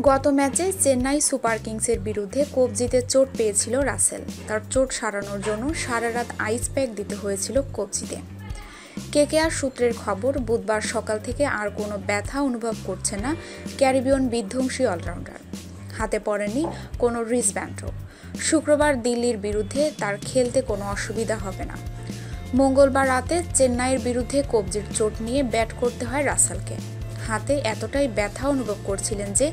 গত ম্যাচে চেন্নাই সুপার কিংসের বিরুদ্ধে কবজিতে চোট পেয়েছিল রাসেল। তার চোট সারানোর জন্য সারা রাত আইস প্যাক দিতে হয়েছিল কবজিতে। কেকেআর সূত্রের খবর, বুধবার সকাল থেকে আর কোনো ব্যথা অনুভব করছে না ক্যারিবিয়ান বিধ্বংসী অলরাউন্ডার। হাতে পড়েনি কোনো রিস্টব্যান্ডও। শুক্রবার দিল্লির বিরুদ্ধে তার খেলতে কোনো অসুবিধা হবে না। মঙ্গলবার রাতে চেন্নাইয়ের বিরুদ্ধে কবজির চোট নিয়ে ব্যাট করতে হয় রাসেলকে। হাতে এতটাই ব্যথা অনুভব করছিলেন যে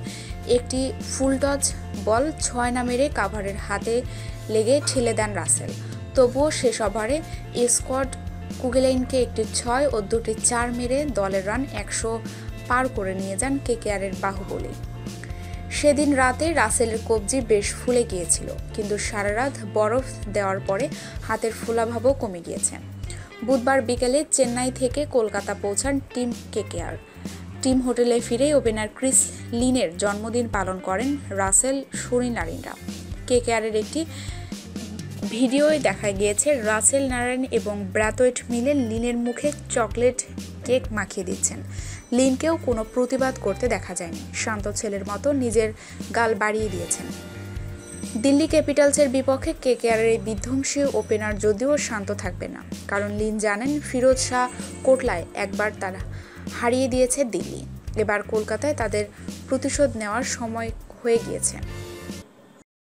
একটি ফুল টচ বল 6 না মেরে কাভারের হাতে লেগে ঠেলে দেন রাসেল। তবুও শেষ ওভারে স্কট কুগেলাইনকে একটি 6 ও দুটি 4 মেরে দলের রান 100 পার করে নিয়ে যান কেকেআরের বাহুবলী। সেদিন রাতে রাসেলের কবজি বেশ ফুলে গিয়েছিল, কিন্তু সারা রাত বরফ দেওয়ার পরে হাতের ফোলাভাবও কমে গিয়েছে। বুধবার বিকেলে চেন্নাই থেকে কলকাতা পৌঁছান টিম কেকেআর। টিম হোটেলে ফিরে ওপেনার ক্রিস লিনের জন্মদিন পালন করেন রাসেল সূর্যনারায়ণরা। কেকেআরের একটি ভিডিওয় দেখা গিয়েছে রাসেল নারায়ণ এবং ব্রাথওয়েট মিলে লিনের মুখে চকলেট কেক মাখিয়ে দিচ্ছেন। লিনকেও কোনো প্রতিবাদ করতে দেখা যায়নি, শান্ত ছেলের মতো নিজের গাল বাড়িয়ে দিয়েছেন। দিল্লি ক্যাপিটালসের বিপক্ষে কেকেআরের এই বিধ্বংসী ওপেনার যদিও শান্ত থাকবে না, কারণ লিন জানেন ফিরোজ শাহ কোটলায় একবার তারা হারিয়ে দিয়েছে দিল্লি। এবার কলকাতায় তাদের প্রতিশোধ নেওয়ার সময় হয়ে গিয়েছে।